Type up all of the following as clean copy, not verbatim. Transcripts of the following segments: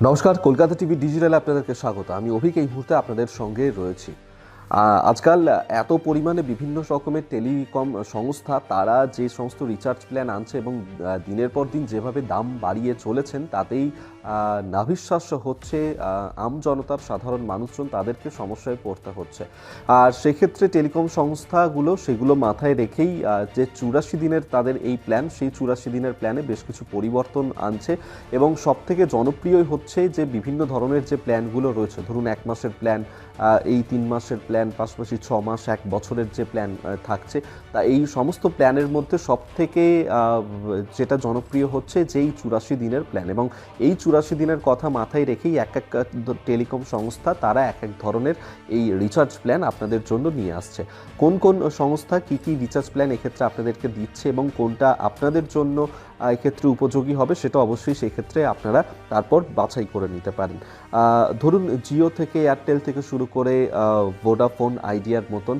নমস্কার, কলকাতা টিভি ডিজিটালে আপনাদেরকে স্বাগত। আমি অভিক এই মুহূর্তে আপনাদের সঙ্গে রয়েছি। আজকাল এত পরিমাণে বিভিন্ন রকমের টেলিকম সংস্থা তারা যে সমস্ত রিচার্জ প্ল্যান আনছে এবং দিনের পর দিন যেভাবে দাম বাড়িয়ে চলেছেন তাতেই নাভিশ্বাস হচ্ছে জনতার সাধারণ মানুষজন, তাদেরকে সমস্যায় পড়তে হচ্ছে। আর সেক্ষেত্রে টেলিকম সংস্থাগুলো সেগুলো মাথায় রেখেই যে 84 দিনের তাদের এই প্ল্যান, সেই 84 দিনের প্ল্যানে বেশ কিছু পরিবর্তন আনছে এবং সবথেকে জনপ্রিয় হচ্ছে যে বিভিন্ন ধরনের যে প্ল্যানগুলো রয়েছে, ধরুন 1 মাসের প্ল্যান, এই 3 মাসের প্ল্যান, পাশাপাশি 6 মাস, 1 বছরের যে প্ল্যান থাকছে, তা এই সমস্ত প্ল্যানের মধ্যে সবথেকে যেটা জনপ্রিয় হচ্ছে যেই 84 দিনের প্ল্যান। এবং এই 84 দিনের কথা মাথায় রেখেই এক এক টেলিকম সংস্থা তারা এক এক ধরনের এই রিচার্জ প্ল্যান আপনাদের জন্য নিয়ে আসছে। কোন কোন সংস্থা কী কী রিচার্জ প্ল্যান এক্ষেত্রে আপনাদেরকে দিচ্ছে এবং কোনটা আপনাদের জন্য এক্ষেত্রে উপযোগী হবে সেটা অবশ্যই সেক্ষেত্রে আপনারা তারপর বাছাই করে নিতে পারেন। ধরুন জিও থেকে, এয়ারটেল থেকে শুরু করে ভোডাফোন, আইডিয়ার মতন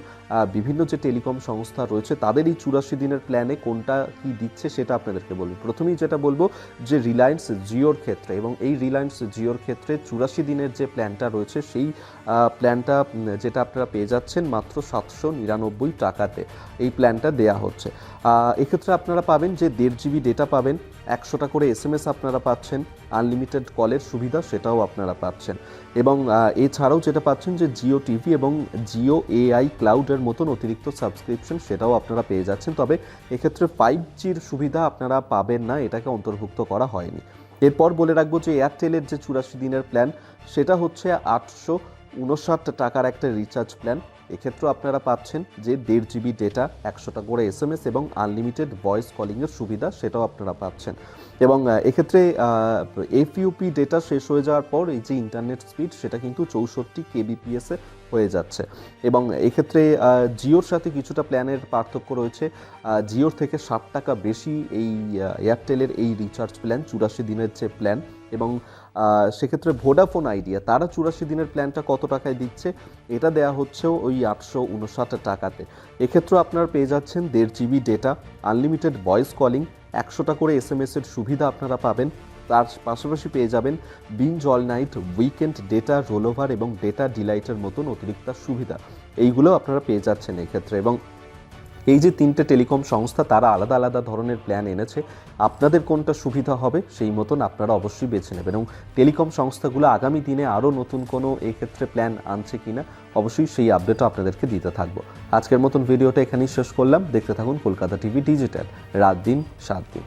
বিভিন্ন যে টেলিকম সংস্থা রয়েছে তাদের এই 84 দিনের প্ল্যানে কোনটা কি দিচ্ছে সেটা আপনাদেরকে বলবো। প্রথমেই যেটা বলবো যে রিলায়েন্স জিওর ক্ষেত্রে, এবং এই রিলায়েন্স জিওর ক্ষেত্রে 84 দিনের যে প্ল্যানটা রয়েছে সেই প্ল্যানটা যেটা আপনারা পেয়ে যাচ্ছেন মাত্র 799 টাকাতে এই প্ল্যানটা দেয়া হচ্ছে। এক্ষেত্রে আপনারা পাবেন যে 1.5 GB ডেটা পাবেন, 100টা করে SMS আপনারা পাচ্ছেন, আনলিমিটেড কলের সুবিধা সেটাও আপনারা পাচ্ছেন। এবং এছাড়াও যেটা পাচ্ছেন যে জিও টিভি এবং জিও AI ক্লাউডের মতন অতিরিক্ত সাবস্ক্রিপশন সেটাও আপনারা পেয়ে যাচ্ছেন। তবে এক্ষেত্রে 5Gর সুবিধা আপনারা পাবেন না, এটাকে অন্তর্ভুক্ত করা হয়নি। এরপর বলে রাখবো যে এয়ারটেলের যে 84 দিনের প্ল্যান সেটা হচ্ছে 859 টাকার একটা রিচার্জ প্ল্যান। এক্ষেত্রেও আপনারা পাচ্ছেন যে 1.5 GB ডেটা, 100টা করে SMS এবং আনলিমিটেড ভয়েস কলিংয়ের সুবিধা সেটাও আপনারা পাচ্ছেন। এবং এক্ষেত্রে FUP ডেটা শেষ হয়ে যাওয়ার পর এই যে ইন্টারনেট স্পিড সেটা কিন্তু 64 kbps হয়ে যাচ্ছে। এবং এক্ষেত্রে জিওর সাথে কিছুটা প্ল্যানের পার্থক্য রয়েছে। জিওর থেকে 60 টাকা বেশি এই এয়ারটেলের এই রিচার্জ প্ল্যান, 84 দিনের যে প্ল্যান। এবং সেক্ষেত্রে ভোডাফোন আইডিয়া তারা 84 দিনের প্ল্যানটা কত টাকায় দিচ্ছে, এটা দেয়া হচ্ছেও ওই 859 টাকাতে। এক্ষেত্রেও আপনারা পেয়ে যাচ্ছেন 1.5 GB data, unlimited voice calling, 100টা করে SMS-এর সুবিধা আপনারা পাবেন। তার পাশাপাশি পেয়ে যাবেন binge all night, weekend data rollover এবং ডেটা ডিলাইটের মতন অতিরিক্ত সুবিধা, এইগুলো আপনারা পেয়ে যাচ্ছেন এক্ষেত্রে। এবং এই যে 3টে টেলিকম সংস্থা তারা আলাদা আলাদা ধরনের প্ল্যান এনেছে, আপনাদের কোনটা সুবিধা হবে সেই মতন আপনারা অবশ্যই বেছে নেবেন। এবং টেলিকম সংস্থাগুলো আগামী দিনে আরও নতুন কোনো এক্ষেত্রে প্ল্যান আনছে কিনা অবশ্যই সেই আপডেটও আপনাদেরকে দিতে থাকবো। আজকের মতন ভিডিওটা এখানেই শেষ করলাম। দেখতে থাকুন কলকাতা টিভি ডিজিটাল, রাত দিন 7 দিন।